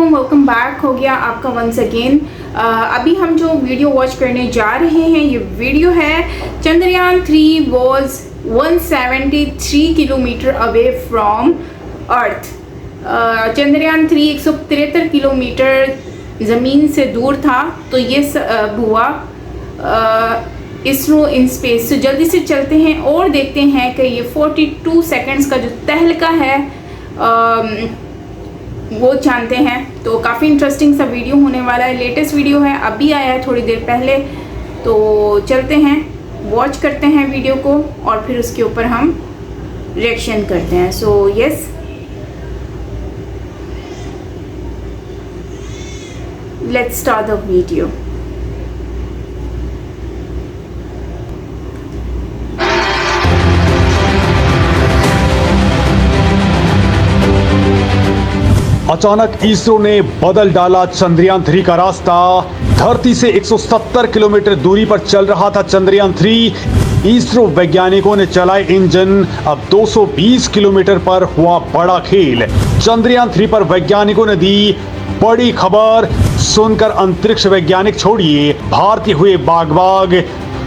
Welcome back हो गया आपका वंस अगेन। अभी हम जो वीडियो वॉच करने जा रहे हैं, ये वीडियो है Chandrayaan 3 was 173 kilometre away from earth. Chandrayaan 3 173 kilometre ज़मीन से दूर था, तो ये हुआ इसरो इन स्पेस। तो जल्दी से चलते हैं और देखते हैं कि ये 42 सेकंड्स का जो तहलका है वो जानते हैं। तो काफ़ी इंटरेस्टिंग सा वीडियो होने वाला है, लेटेस्ट वीडियो है, अभी आया है थोड़ी देर पहले। तो चलते हैं, वॉच करते हैं वीडियो को और फिर उसके ऊपर हम रिएक्शन करते हैं। So yes, let's start the video. अचानक इसरो ने बदल डाला चंद्रयान 3 का रास्ता। धरती से 170 किलोमीटर दूरी पर चल रहा था चंद्रयान 3। इसरो वैज्ञानिकों ने चलाए इंजन। अब 220 किलोमीटर पर हुआ बड़ा खेल। चंद्रयान 3 पर वैज्ञानिकों ने दी बड़ी खबर। सुनकर अंतरिक्ष वैज्ञानिक छोड़िए, भारतीय हुए बाग-बाग।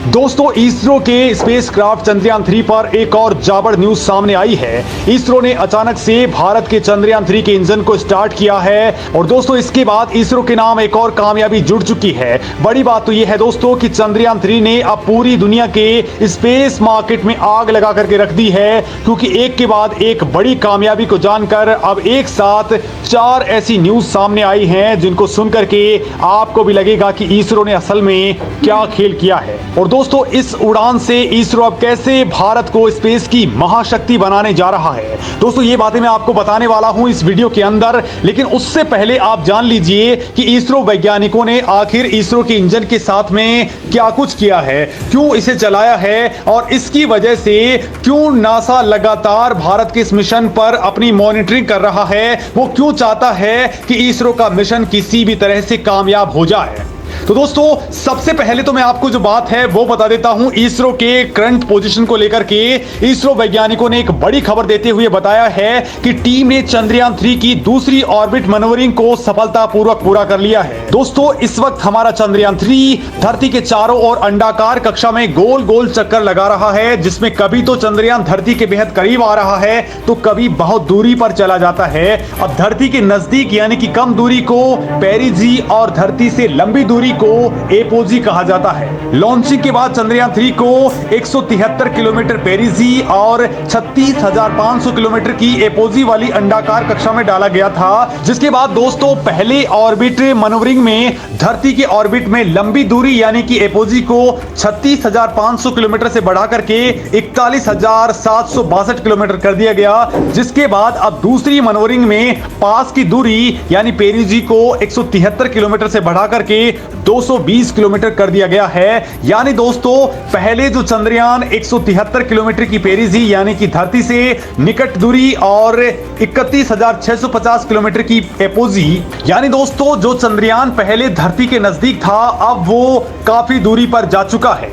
दोस्तों, इसरो के स्पेसक्राफ्ट चंद्रयान 3 पर एक और जाबड़ न्यूज सामने आई है। इसरो ने अचानक से भारत के चंद्रयान 3 के इंजन को स्टार्ट किया है और दोस्तों इसके बाद इसरो के नाम एक और कामयाबी जुड़ चुकी है। बड़ी बात तो यह है दोस्तों कि चंद्रयान 3 ने अब पूरी दुनिया के स्पेस मार्केट में आग लगा करके रख दी है, क्योंकि एक के बाद एक बड़ी कामयाबी को जानकर अब एक साथ 4 ऐसी न्यूज सामने आई हैं जिनको सुनकर के आपको भी लगेगा कि इसरो ने असल में क्या खेल किया है। और दोस्तों, इस उड़ान से इसरो अब कैसे भारत को स्पेस की महाशक्ति बनाने जा रहा है, दोस्तों ये बातें मैं आपको बताने वाला हूं इस वीडियो के अंदर। लेकिन उससे पहले आप जान लीजिए कि इसरो वैज्ञानिकों ने आखिर इसरो के इंजन के साथ में क्या कुछ किया है, क्यों इसे चलाया है और इसकी वजह से क्यों नासा लगातार भारत के इस मिशन पर अपनी मॉनिटरिंग कर रहा है। वो क्यों चाहता है कि इसरो का मिशन किसी भी तरह से कामयाब हो जाए। तो दोस्तों, सबसे पहले तो मैं आपको जो बात है वो बता देता हूं इसरो के करंट पोजीशन को लेकर के। इसरो वैज्ञानिकों ने एक बड़ी खबर देते हुए बताया है कि टीम ने चंद्रयान 3 की दूसरी ऑर्बिट मैन्युवरिंग को सफलतापूर्वक पूरा कर लिया है। दोस्तों, इस वक्त हमारा चंद्रयान 3 धरती के चारों ओर अंडाकार कक्षा में गोल गोल चक्कर लगा रहा है, जिसमें कभी तो चंद्रयान धरती के बेहद करीब आ रहा है तो कभी बहुत दूरी पर चला जाता है। अब धरती के नजदीक यानी कि कम दूरी को पेरिजी और धरती से लंबी दूरी को एपोजी कहा जाता है। लॉन्चिंग के बाद चंद्रयान 3 को 173 किलोमीटर पेरिजी और 36,500 किलोमीटर की एपोजी वाली अंडाकार कक्षा में डाला गया था, जिसके बाद दोस्तों पहले ऑर्बिट मैन्युवरिंग में धरती के ऑर्बिट में लंबी दूरी यानी कि एपोजी को 36,500 किलोमीटर से बढ़ा करके 41,762 किलोमीटर कर दिया गया। जिसके बाद अब दूसरी मैन्युवरिंग में पास की दूरी यानी पेरिजी को 173 किलोमीटर से बढ़ा करके 220 किलोमीटर कर दिया गया है। यानी दोस्तों, पहले जो चंद्रयान 173 किलोमीटर की पेरिजी यानी कि धरती से निकट दूरी और 31,650 किलोमीटर की एपोजी, यानी दोस्तों जो चंद्रयान पहले धरती के नजदीक था अब वो काफी दूरी पर जा चुका है।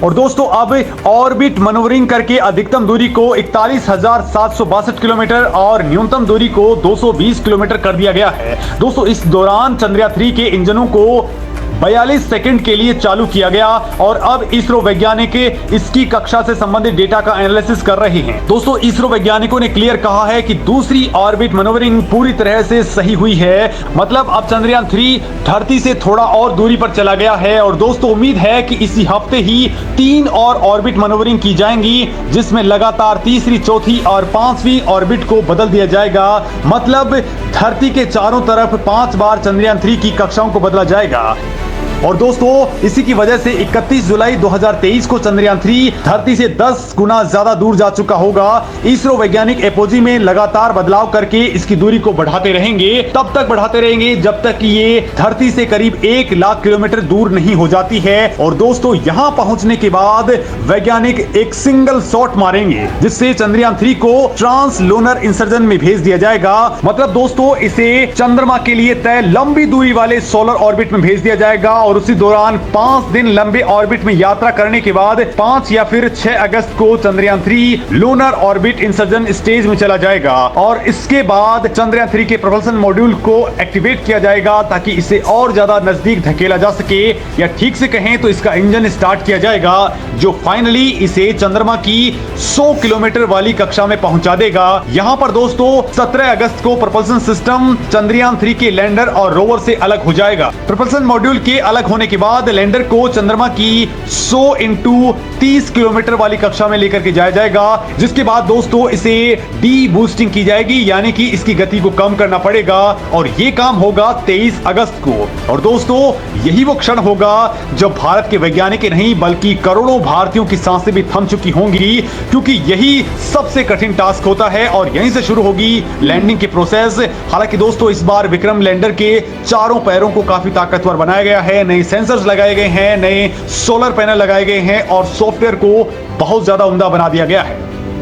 और दोस्तों, अब ऑर्बिट मैन्युवरिंग करके अधिकतम दूरी को 41,762 किलोमीटर और न्यूनतम दूरी को 220 किलोमीटर कर दिया गया है। दोस्तों, इस दौरान चंद्रयान 3 के इंजनों को 42 सेकंड के लिए चालू किया गया और अब इसरो वैज्ञानिक इसकी कक्षा से संबंधित डेटा का एनालिसिस कर रहे हैं। दोस्तों, इसरो वैज्ञानिकों ने क्लियर कहा है कि दूसरी ऑर्बिट मैन्युवरिंग पूरी तरह से सही हुई है। मतलब अब चंद्रयान 3 धरती से थोड़ा और दूरी पर चला गया है और दोस्तों उम्मीद है कि इसी हफ्ते ही 3 और ऑर्बिट मैन्युवरिंग की जाएंगी, जिसमें लगातार तीसरी, चौथी और 5वीं ऑर्बिट को बदल दिया जाएगा। मतलब धरती के चारों तरफ 5 बार चंद्रयान 3 की कक्षाओं को बदला जाएगा। और दोस्तों इसी की वजह से 31 जुलाई 2023 को चंद्रयान 3 धरती से 10 गुना ज्यादा दूर जा चुका होगा। इसरो वैज्ञानिक एपोजी में लगातार बदलाव करके इसकी दूरी को बढ़ाते रहेंगे, तब तक बढ़ाते रहेंगे जब तक कि ये धरती से करीब 1 लाख किलोमीटर दूर नहीं हो जाती है। और दोस्तों यहां पहुंचने के बाद वैज्ञानिक एक सिंगल शॉट मारेंगे जिससे चंद्रयान 3 को ट्रांस लूनर इंसर्जन में भेज दिया जाएगा। मतलब दोस्तों इसे चंद्रमा के लिए तय लंबी दूरी वाले सोलर ऑर्बिट में भेज दिया जाएगा और उसी दौरान 5 दिन लंबे ऑर्बिट में यात्रा करने के बाद 5 या फिर 6 अगस्त को Chandrayaan 3 lunar orbit insertion stage में चला जाएगा और इसके बाद चंद्रयान 3 के प्रोपल्शन मॉड्यूल को एक्टिवेट किया जाएगा ताकि इसे और ज्यादा नजदीक धकेला जा सके, या ठीक से कहें तो इसका इंजन स्टार्ट किया जाएगा जो फाइनली इसे चंद्रमा की 100 किलोमीटर वाली कक्षा में पहुंचा देगा। यहां पर दोस्तों 17 अगस्त को प्रोपल्शन सिस्टम चंद्रयान 3 के लैंडर और रोवर से अलग हो जाएगा। प्रोपल्शन मॉड्यूल के अलग होने के बाद लैंडर को चंद्रमा की 100 × 30 किलोमीटर वाली कक्षा में लेकर के जाया जाएगा, जिसके बाद दोस्तों इसे डी बूस्टिंग की जाएगी, यानी कि इसकी गति को कम करना पड़ेगा और ये काम होगा 23 अगस्त को। और दोस्तों यही वो क्षण होगा जब भारत के वैज्ञानिक नहीं बल्कि करोड़ों भारतीयों की सांसें भी थम चुकी होंगी, क्योंकि यही सबसे कठिन टास्क होता है और यहीं से शुरू होगी लैंडिंग की प्रोसेस। हालांकि दोस्तों इस बार विक्रम लैंडर के चारों पैरों को काफी ताकतवर बनाया गया है, नए सेंसर्स लगाए गए हैं, नए सोलर पैनल लगाए गए हैं और सॉफ्टवेयर को बहुत ज्यादा उम्दा बना दिया गया है।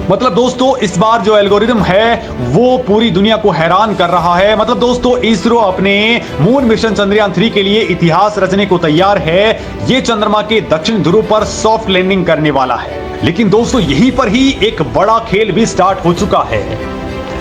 मतलब दोस्तों इस बार जो एल्गोरिदम है वो पूरी दुनिया को हैरान कर रहा है। मतलब दोस्तों इसरो अपने मून मिशन चंद्रयान 3 के लिए इतिहास रचने को तैयार है। ये चंद्रमा के दक्षिण ध्रुव पर सॉफ्ट लैंडिंग करने वाला है। लेकिन दोस्तों यहीं पर ही एक बड़ा खेल भी स्टार्ट हो चुका है,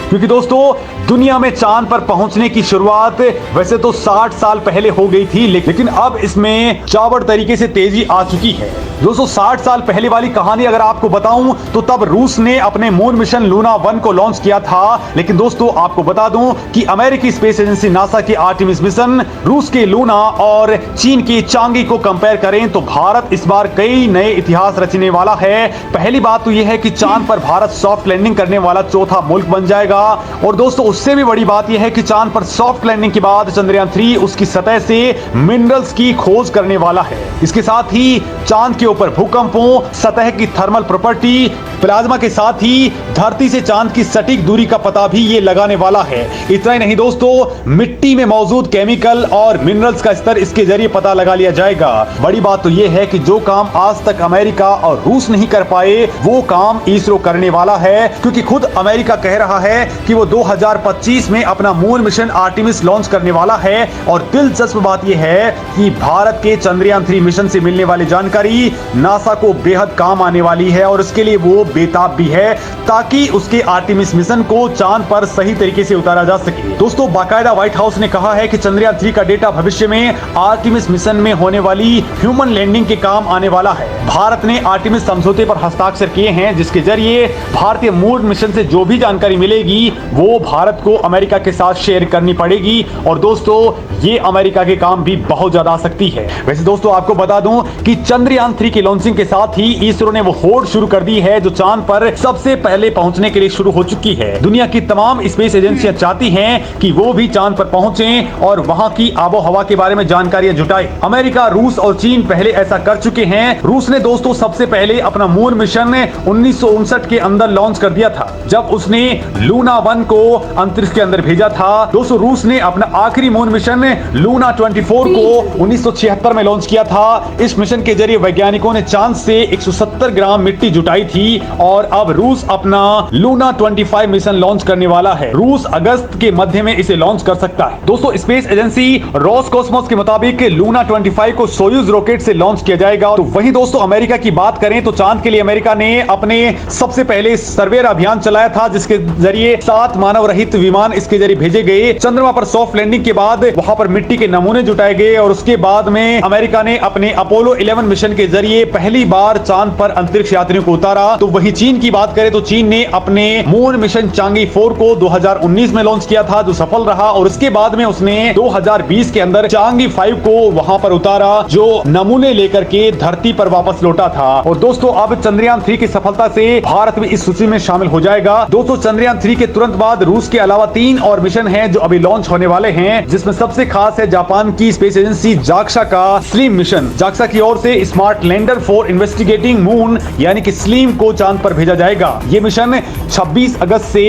क्योंकि दोस्तों दुनिया में चांद पर पहुंचने की शुरुआत वैसे तो 60 साल पहले हो गई थी, लेकिन अब इसमें चावड़ तरीके से तेजी आ चुकी है। दोस्तों 60 साल पहले वाली कहानी अगर आपको बताऊं तो तब रूस ने अपने मून मिशन लूना 1 को लॉन्च किया था। लेकिन दोस्तों आपको बता दूं कि अमेरिकी स्पेस एजेंसी नासा की आर्टेमिस मिशन, रूस के लूना और चीन की चांगी को कंपेयर करें तो भारत इस बार कई नए इतिहास रचने वाला है। पहली बात तो यह है कि चांद पर भारत सॉफ्ट लैंडिंग करने वाला चौथा मुल्क बन जाएगा। और दोस्तों उससे भी बड़ी बात यह है कि चांद पर सॉफ्ट लैंडिंग के बाद चंद्रयान 3 उसकी सतह से मिनरल्स की खोज करने वाला है। इसके साथ ही चांद के ऊपर भूकंपों, सतह की थर्मल प्रॉपर्टी, प्लाज्मा के साथ ही धरती से चांद की सटीक दूरी का पता भी ये लगाने वाला है। इतना ही नहीं दोस्तों, मिट्टी में मौजूद केमिकल और मिनरल्स का स्तर इसके जरिए पता लगा लिया जाएगा। बड़ी बात तो ये है कि जो काम आज तक अमेरिका और रूस नहीं कर पाए वो काम इसरो करने वाला है, क्योंकि खुद अमेरिका कह रहा है कि वो 2025 में अपना मून मिशन आर्टेमिस लॉन्च करने वाला है। और दिलचस्प बात यह है कि भारत के चंद्रयान 3 मिशन से मिलने वाली जानकारी नासा को बेहद काम आने वाली है और इसके लिए वो बेताब भी है ताकि उसके आर्टेमिस मिशन को चांद पर सही तरीके से उतारा जा सके। दोस्तों बाकायदा व्हाइट हाउस ने कहा है कि चंद्रयान 3 का डेटा भविष्य में आर्टेमिस मिशन में होने वाली ह्यूमन लैंडिंग के काम आने वाला है। भारत ने आर्टेमिस समझौते पर हस्ताक्षर किए हैं, जिसके जरिए भारतीय मून मिशन से जो भी जानकारी मिलेगी वो भारत को अमेरिका के साथ शेयर करनी पड़ेगी। और दोस्तों ये अमेरिका के काम भी बहुत ज्यादा आ सकती है। वैसे दोस्तों आपको बता दूं कि चंद्रयान 3 की लॉन्चिंग के साथ ही इसरो ने वो होड़ शुरू कर दी है जो चांद पर सबसे पहले पहुंचने के लिए शुरू हो चुकी है। दुनिया की तमाम स्पेस एजेंसियां चाहती हैं कि वो भी चांद पर पहुंचें और वहां की आबो हवा के बारे में जानकारियां जुटाएं। अमेरिका, रूस और चीन पहले ऐसा कर चुके हैं। रूस ने दोस्तों सबसे पहले अपना मून मिशन 1959 के अंदर लॉन्च कर दिया था, जब उसने लूना 1 को अंतरिक्ष के अंदर भेजा था। दोस्तों रूस ने अपना आखिरी मून मिशन लूना 24 को 1976 में लॉन्च किया था। इस मिशन के जरिए वैज्ञानिकों ने चांद से 170 ग्राम मिट्टी जुटाई थी और अब रूस अपना लूना 25 मिशन लॉन्च करने वाला है। रूस अगस्त के मध्य में इसे लॉन्च कर सकता है। दोस्तों स्पेस एजेंसी रोसकॉस्मोस के मुताबिक लूना 25 को सोयूज रॉकेट से लॉन्च किया जाएगा। तो वहीं दोस्तों अमेरिका की बात करें तो चांद के लिए अमेरिका ने अपने सबसे पहले सर्वेयर अभियान चलाया था, जिसके जरिए 7 मानव रहित विमान इसके जरिए भेजे गए। चंद्रमा पर सॉफ्ट लैंडिंग के बाद वहां पर मिट्टी के नमूने जुटाए गए और उसके बाद में अमेरिका ने अपने अपोलो 11 मिशन के जरिए पहली बार चांद पर अंतरिक्ष यात्रियों को उतारा। तो वही चीन की बात करें तो चीन ने अपने मून मिशन चांगी 4 को 2019 में लॉन्च किया था, जो सफल रहा। और उसके बाद में उसने 2020 के अंदर चांगी 5 को वहां पर उतारा, जो नमूने लेकर के धरती पर वापस लौटा था। और दोस्तों अब चंद्रयान 3 की सफलता से भारत भी इस सूची में शामिल हो जाएगा। दोस्तों चंद्रयान 3 के तुरंत बाद रूस के अलावा 3 और मिशन हैं जो अभी लॉन्च होने वाले हैं, जिसमें सबसे खास है जापान की स्पेस एजेंसी जाक्सा का स्लिम मिशन। जाक्सा की ओर से smart lander for investigating moon यानी कि स्लीम को चांद पर भेजा जाएगा। ये मिशन 26 अगस्त से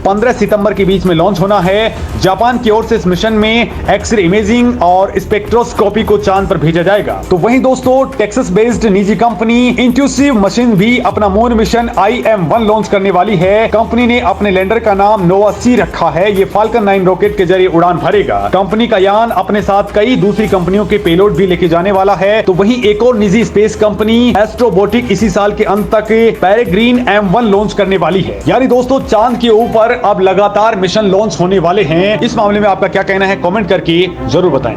15 सितंबर के बीच में लॉन्च होना है। जापान की ओर से इस मिशन में एक्सरे इमेजिंग और स्पेक्ट्रोस्कोपी को चांद पर भेजा जाएगा। तो वहीं दोस्तों टेक्सास बेस्ड निजी कंपनी इंट्यूसिव मशीन भी अपना मून मिशन IM-1 लॉन्च करने वाली है। कंपनी ने अपने लैंडर का नाम नोवा सी रखा है। ये फाल्कन 9 रॉकेट के जरिए उड़ान भरेगा। कंपनी का यान अपने साथ कई दूसरी कंपनियों के पेलोड भी लेके जाने वाला है। तो वहीं एक और निजी स्पेस कंपनी एस्ट्रोबोटिक इसी साल के अंत तक पेरेग्रीन M1 लॉन्च करने वाली है। यानी दोस्तों चांद के ऊपर अब लगातार मिशन लॉन्च होने वाले हैं। इस मामले में आपका क्या कहना है कमेंट करके जरूर बताएं।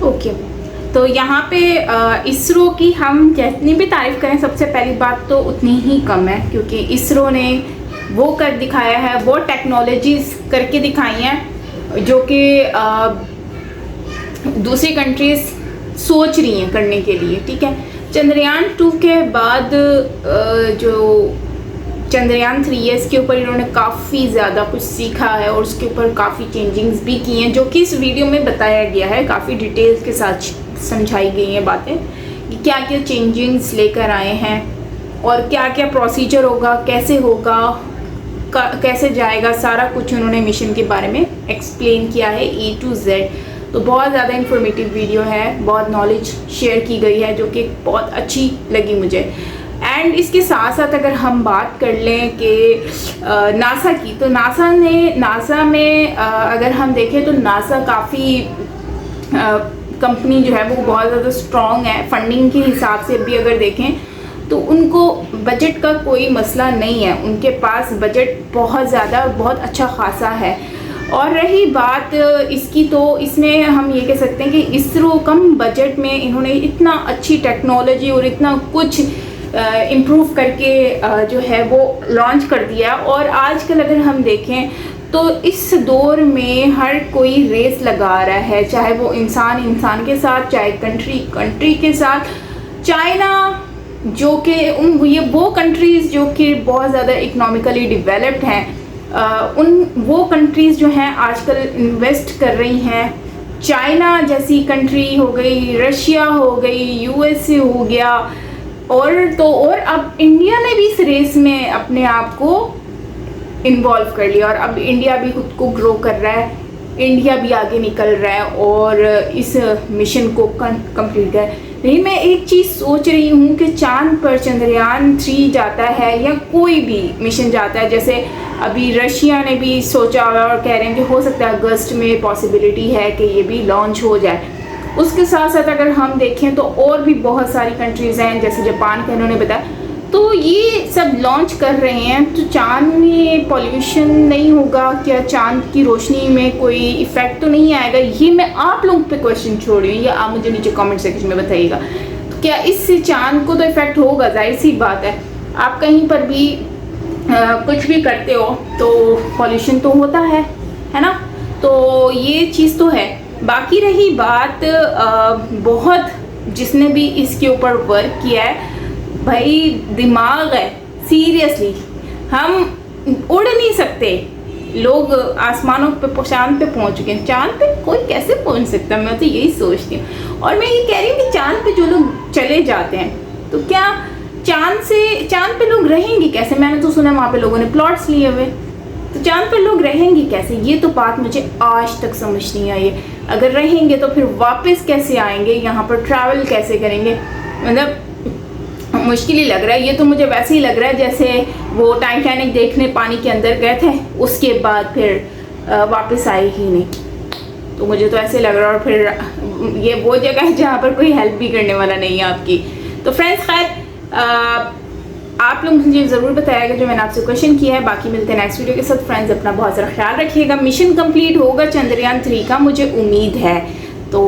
ओके तो यहाँ पे इसरो की हम जितनी भी तारीफ करें सबसे पहली बात तो उतनी ही कम है, क्योंकि इसरो ने वो कर दिखाया है, वो टेक्नोलॉजीज करके दिखाई हैं जो कि दूसरी कंट्रीज सोच रही हैं करने के लिए। ठीक है, चंद्रयान 2 के बाद जो चंद्रयान 3 है इसके ऊपर इन्होंने काफ़ी ज़्यादा कुछ सीखा है और उसके ऊपर काफ़ी चेंजिंग्स भी की हैं, जो कि इस वीडियो में बताया गया है। काफ़ी डिटेल्स के साथ समझाई गई हैं बातें कि क्या क्या चेंजिंग्स लेकर आए हैं और क्या क्या प्रोसीजर होगा, कैसे होगा, कैसे जाएगा, सारा कुछ उन्होंने मिशन के बारे में एक्सप्लेन किया है A to Z। तो बहुत ज़्यादा इन्फॉर्मेटिव वीडियो है, बहुत नॉलेज शेयर की गई है जो कि बहुत अच्छी लगी मुझे। एंड इसके साथ साथ अगर हम बात कर लें कि नासा की, तो नासा में अगर हम देखें तो नासा काफ़ी कंपनी जो है वो बहुत ज़्यादा स्ट्रॉन्ग है। फंडिंग के हिसाब से भी अगर देखें तो उनको बजट का कोई मसला नहीं है, उनके पास बजट बहुत ज़्यादा बहुत अच्छा खासा है। और रही बात इसकी, तो इसमें हम ये कह सकते हैं कि इसरो कम बजट में इन्होंने इतना अच्छी टेक्नोलॉजी और इतना कुछ इम्प्रूव करके जो है वो लॉन्च कर दिया। और आजकल अगर हम देखें तो इस दौर में हर कोई रेस लगा रहा है, चाहे वो इंसान के साथ, चाहे कंट्री के साथ। चाइना जो कि ये वो कंट्रीज़ जो कि बहुत ज़्यादा इकोनॉमिकली डेवलप्ड हैं, वो कंट्रीज़ जो हैं आजकल इन्वेस्ट कर रही हैं। चाइना जैसी कंट्री हो गई, रशिया हो गई, USA हो गया, और अब इंडिया ने भी इस रेस में अपने आप को इन्वॉल्व कर लिया और अब इंडिया भी खुद को ग्रो कर रहा है, इंडिया भी आगे निकल रहा है और इस मिशन को कंप्लीट कर। लेकिन मैं एक चीज़ सोच रही हूँ कि चांद पर चंद्रयान 3 जाता है या कोई भी मिशन जाता है, जैसे अभी रशिया ने भी सोचा और कह रहे हैं कि हो सकता है अगस्त में पॉसिबिलिटी है कि ये भी लॉन्च हो जाए। उसके साथ साथ अगर हम देखें तो और भी बहुत सारी कंट्रीज़ हैं, जैसे जापान का इन्होंने बताया, तो ये सब लॉन्च कर रहे हैं। तो चांद में पॉल्यूशन नहीं होगा क्या, चांद की रोशनी में कोई इफ़ेक्ट तो नहीं आएगा? ये मैं आप लोगों पे क्वेश्चन छोड़ रही हूँ, या आप मुझे नीचे कमेंट सेक्शन में बताइएगा। तो क्या इससे चांद को तो इफ़ेक्ट होगा, जाहिर सी बात है। आप कहीं पर भी कुछ भी करते हो तो पॉल्यूशन तो होता है ना? तो ये चीज़ तो है। बाकी रही बात बहुत जिसने भी इसके ऊपर वर्क किया है, भाई दिमाग है, सीरियसली। हम उड़ नहीं सकते, लोग आसमानों पे चांद पे पहुंच चुके हैं, चांद पे कोई कैसे पहुंच सकता है? मैं तो यही सोचती हूँ। और मैं ये कह रही हूँ कि चांद पे जो लोग चले जाते हैं तो क्या चांद पे लोग रहेंगे कैसे? मैंने तो सुना वहाँ पे लोगों ने प्लॉट्स लिए हुए, तो चांद पे लोग रहेंगे कैसे? ये तो बात मुझे आज तक समझ नहीं आई है। अगर रहेंगे तो फिर वापस कैसे आएंगे, यहाँ पर ट्रैवल कैसे करेंगे? मतलब मुश्किल ही लग रहा है। ये तो मुझे वैसे ही लग रहा है जैसे वो टाइटैनिक देखने पानी के अंदर गए थे, उसके बाद फिर वापस आए ही नहीं। तो मुझे तो ऐसे लग रहा है। और फिर ये वो जगह है जहाँ पर कोई हेल्प भी करने वाला नहीं है आपकी। तो फ्रेंड्स खैर आप लोग मुझे ज़रूर बताइएगा जो मैंने आपसे क्वेश्चन किया है। बाकी मिलते हैं नेक्स्ट वीडियो के साथ। फ्रेंड्स अपना बहुत सारा ख्याल रखिएगा। मिशन कंप्लीट होगा चंद्रयान 3 का, मुझे उम्मीद है। तो